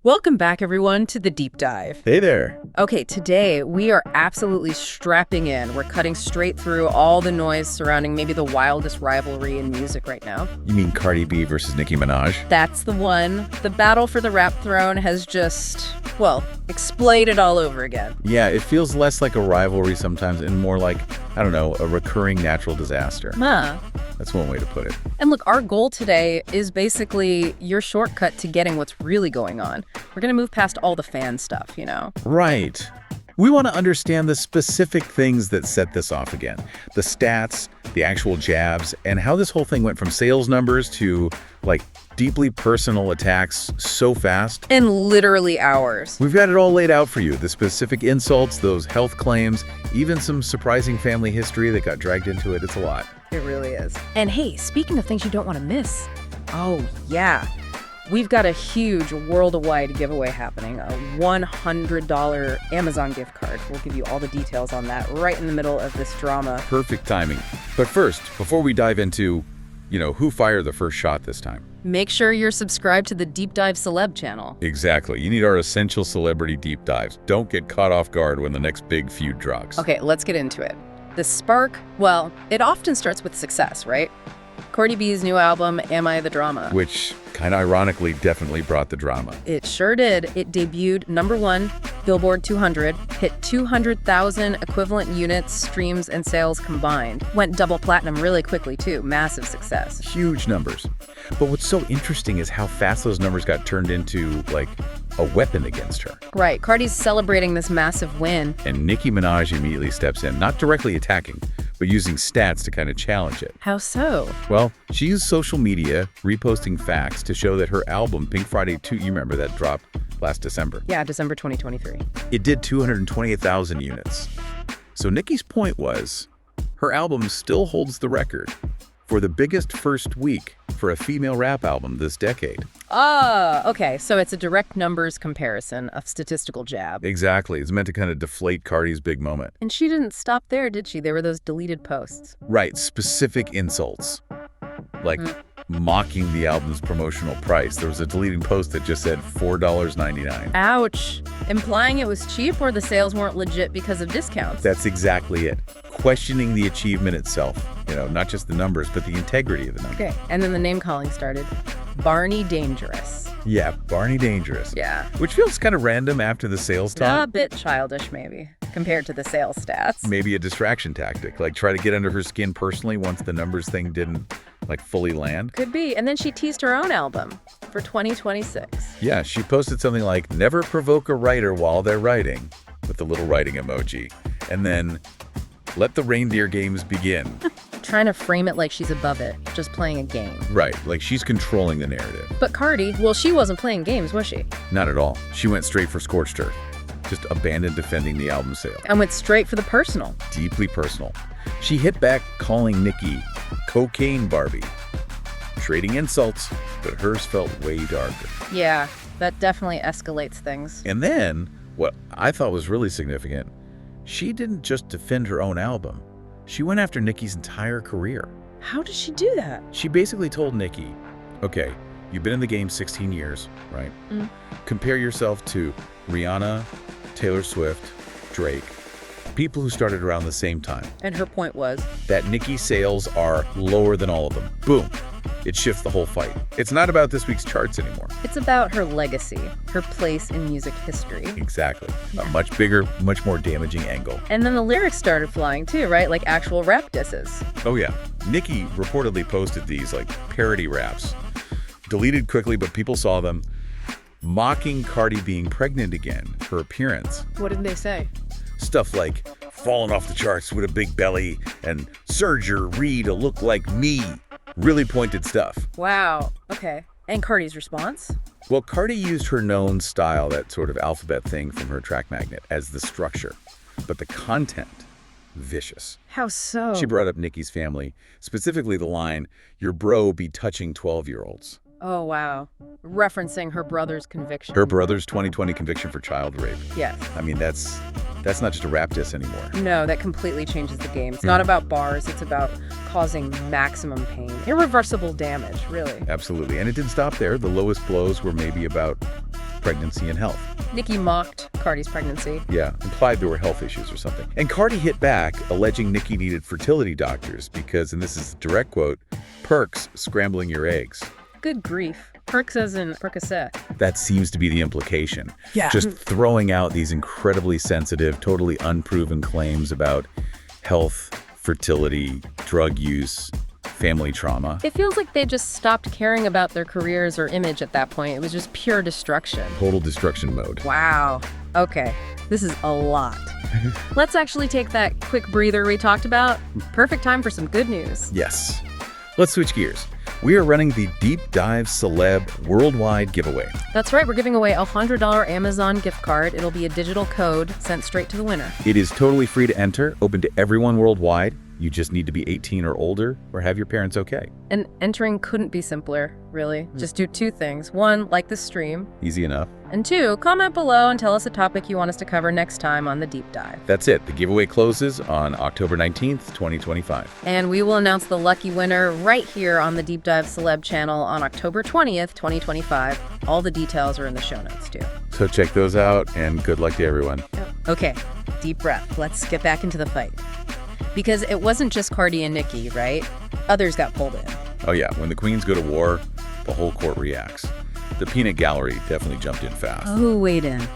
Welcome back, everyone, to the Deep Dive. Hey there. Okay, today we are absolutely strapping in. We're cutting straight through all the noise surrounding maybe the wildest rivalry in music right now. You mean Cardi B versus Nicki Minaj? That's the one. The battle for the rap throne has just, well, exploded all over again. Yeah, it feels less like a rivalry sometimes and more like, I don't know, a recurring natural disaster. That's one way to put it. And look, our goal today is basically your shortcut to getting what's really going on. We're going to move past all the fan stuff, you know? Right. We want to understand the specific things that set this off again. The stats, the actual jabs, and how this whole thing went from sales numbers to, like, deeply personal attacks so fast. In literally hours. We've got it all laid out for you. The specific insults, those health claims, even some surprising family history that got dragged into it. It's a lot. It really is. And hey, speaking of things you don't want to miss, oh yeah, we've got a huge worldwide giveaway happening, a $100 Amazon gift card. We'll give you all the details on that right in the middle of this drama. Perfect timing. But first, before we dive into, who fired the first shot this time? Make sure you're subscribed to the Deep Dive Celeb channel. Exactly. You need our essential celebrity deep dives. Don't get caught off guard when the next big feud drops. Okay, let's get into it. The spark, well, it often starts with success, right? Cardi B's new album, Am I the Drama? Which, kind of ironically, definitely brought the drama. It sure did. It debuted #1, Billboard 200, hit 200,000 equivalent units, streams, and sales combined. Went double platinum really quickly, too. Massive success. Huge numbers. But what's so interesting is how fast those numbers got turned into, like, a weapon against her. Right. Cardi's celebrating this massive win. And Nicki Minaj immediately steps in, not directly attacking, but using stats to kind of challenge it. How so? Well, she used social media, reposting facts to show that her album, Pink Friday 2, you remember that dropped last December. Yeah, December 2023. It did 228,000 units. So Nicki's point was, her album still holds the record for the biggest first week for a female rap album this decade. Okay, so it's a direct numbers comparison, a statistical jab. Exactly. It's meant to kind of deflate Cardi's big moment. And she didn't stop there, did she? There were those deleted posts. Right, specific insults. Like mocking the album's promotional price. There was a deleting post that just said $4.99. Ouch. Implying it was cheap or the sales weren't legit because of discounts. That's exactly it. Questioning the achievement itself. Not just the numbers, but the integrity of the numbers. Okay, and then the name calling started. Barney Dangerous. Yeah, Barney Dangerous. Yeah. Which feels kind of random after the sales talk. A bit childish, maybe, compared to the sales stats. Maybe a distraction tactic, like try to get under her skin personally once the numbers thing didn't, fully land. Could be. And then she teased her own album for 2026. Yeah, she posted something like, never provoke a writer while they're writing, with the little writing emoji. And then, let the reindeer games begin. Trying to frame it like she's above it, just playing a game. Right, like she's controlling the narrative. But Cardi, well, she wasn't playing games, was she? Not at all. She went straight for scorched earth. Just abandoned defending the album sale. And went straight for the personal. Deeply personal. She hit back calling Nicki Cocaine Barbie. Trading insults, but hers felt way darker. Yeah, that definitely escalates things. And then, what I thought was really significant, she didn't just defend her own album. She went after Nicki's entire career. How did she do that? She basically told Nicki, okay, you've been in the game 16 years, right? Compare yourself to Rihanna, Taylor Swift, Drake, people who started around the same time. And her point was? That Nicki's sales are lower than all of them. Boom. It shifts the whole fight. It's not about this week's charts anymore. It's about her legacy, her place in music history. Exactly. A much bigger, much more damaging angle. And then the lyrics started flying too, right? Like actual rap disses. Oh yeah. Nicki reportedly posted these parody raps. Deleted quickly, but people saw them. Mocking Cardi being pregnant again, her appearance. What did they say? Stuff like, falling off the charts with a big belly, and surge your Ree to look like me. Really pointed stuff. Wow. Okay. And Cardi's response? Well, Cardi used her known style, that sort of alphabet thing from her track magnet, as the structure. But the content, vicious. How so? She brought up Nicki's family, specifically the line, your bro be touching 12-year-olds. Oh, wow. Referencing her brother's conviction. Her brother's 2020 conviction for child rape. Yes. I mean, that's not just a rap diss anymore. No, that completely changes the game. It's not about bars. It's about causing maximum pain. Irreversible damage, really. Absolutely. And it didn't stop there. The lowest blows were maybe about pregnancy and health. Nicki mocked Cardi's pregnancy. Yeah, implied there were health issues or something. And Cardi hit back, alleging Nicki needed fertility doctors because, and this is a direct quote, perks scrambling your eggs. Good grief. Perks as in Percocet. That seems to be the implication. Yeah. Just throwing out these incredibly sensitive, totally unproven claims about health, fertility, drug use, family trauma. It feels like they just stopped caring about their careers or image at that point. It was just pure destruction. Total destruction mode. Wow. Okay. This is a lot. Let's actually take that quick breather we talked about. Perfect time for some good news. Yes. Let's switch gears. We are running the Deep Dive Celeb Worldwide Giveaway. That's right. We're giving away a $100 Amazon gift card. It'll be a digital code sent straight to the winner. It is totally free to enter, open to everyone worldwide. You just need to be 18 or older or have your parents okay. And entering couldn't be simpler, really. Just do two things. One, like the stream. Easy enough. And two, comment below and tell us a topic you want us to cover next time on the Deep Dive. That's it. The giveaway closes on October 19th, 2025. And we will announce the lucky winner right here on the Deep Dive Celeb channel on October 20th, 2025. All the details are in the show notes, too. So check those out, and good luck to everyone. Okay, deep breath. Let's get back into the fight. Because it wasn't just Cardi and Nicki, right? Others got pulled in. Oh yeah, when the queens go to war, the whole court reacts. The peanut gallery definitely jumped in fast. Who weighed in?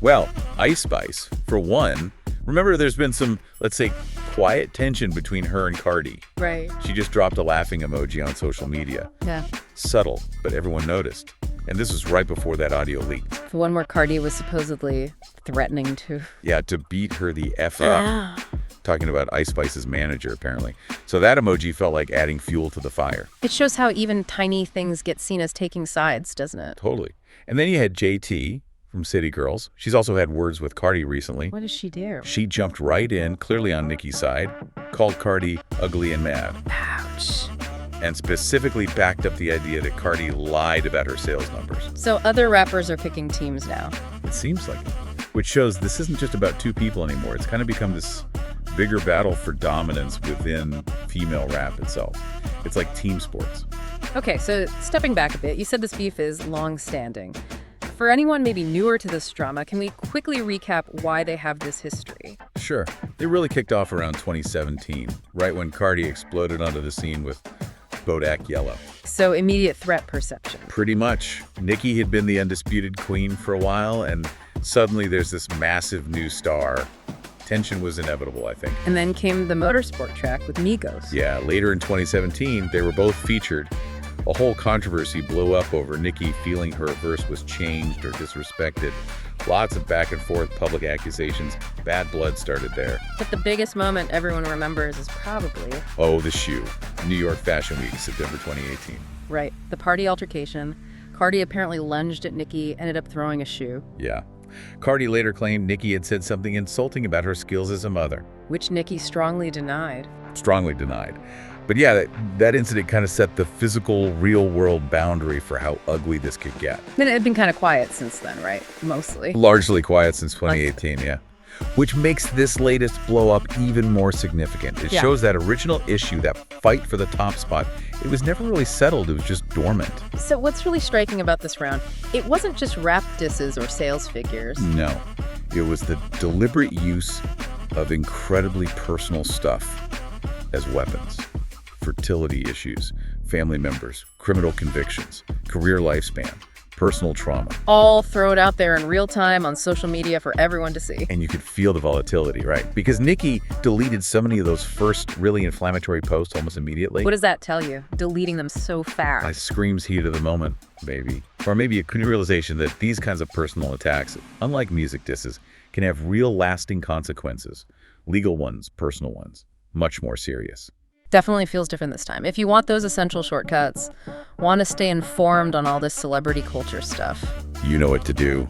Well, Ice Spice, for one. Remember, there's been some, let's say, quiet tension between her and Cardi. Right. She just dropped a laughing emoji on social media. Yeah. Subtle, but everyone noticed. And this was right before that audio leaked. The one where Cardi was supposedly threatening to... Yeah, to beat her the F up. Talking about Ice Spice's manager, apparently. So that emoji felt like adding fuel to the fire. It shows how even tiny things get seen as taking sides, doesn't it? Totally. And then you had JT from City Girls. She's also had words with Cardi recently. What does she do? She jumped right in, clearly on Nicki's side, called Cardi ugly and mad. Ouch. And specifically backed up the idea that Cardi lied about her sales numbers. So other rappers are picking teams now. It seems like it. Which shows this isn't just about two people anymore. It's kind of become this bigger battle for dominance within female rap itself. It's like team sports. Okay, so stepping back a bit, you said this beef is long-standing. For anyone maybe newer to this drama, can we quickly recap why they have this history? Sure. It really kicked off around 2017, right when Cardi exploded onto the scene with Bodak Yellow. So immediate threat perception. Pretty much. Nicki had been the undisputed queen for a while, and suddenly there's this massive new star. Tension was inevitable, I think. And then came the motorsport track with Migos. Yeah, later in 2017, they were both featured. A whole controversy blew up over Nicki feeling her verse was changed or disrespected. Lots of back and forth public accusations. Bad blood started there. But the biggest moment everyone remembers is probably... Oh, the shoe. New York Fashion Week, September 2018. Right, the party altercation. Cardi apparently lunged at Nicki, ended up throwing a shoe. Yeah. Cardi later claimed Nicki had said something insulting about her skills as a mother. Which Nicki strongly denied. Strongly denied. But yeah, that incident kind of set the physical, real-world boundary for how ugly this could get. Then it had been kind of quiet since then, right? Mostly. Largely quiet since 2018, yeah. Which makes this latest blow-up even more significant. It shows that original issue, that fight for the top spot, it was never really settled. It was just dormant. So what's really striking about this round, it wasn't just rap disses or sales figures. No. It was the deliberate use of incredibly personal stuff as weapons. Fertility issues, family members, criminal convictions, career lifespan, personal trauma. All throw it out there in real time on social media for everyone to see. And you could feel the volatility, right? Because Nicki deleted so many of those first really inflammatory posts almost immediately. What does that tell you? Deleting them so fast. I screams heat of the moment, maybe. Or maybe a realization that these kinds of personal attacks, unlike music disses, can have real lasting consequences. Legal ones, personal ones, much more serious. Definitely feels different this time. If you want those essential shortcuts, want to stay informed on all this celebrity culture stuff, you know what to do.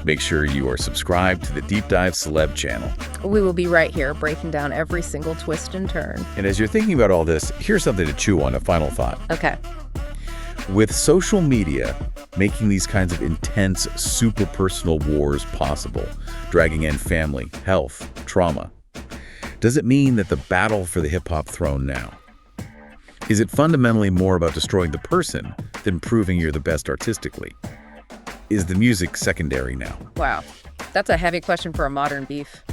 Make sure you are subscribed to the Deep Dive Celeb channel. We will be right here breaking down every single twist and turn. And as you're thinking about all this, here's something to chew on, a final thought. Okay. With social media making these kinds of intense, super personal wars possible, dragging in family, health, trauma, does it mean that the battle for the hip-hop throne now? Is it fundamentally more about destroying the person than proving you're the best artistically? is the music secondary now? Wow, that's a heavy question for a modern beef.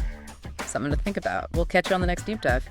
Something to think about. We'll catch you on the next deep dive.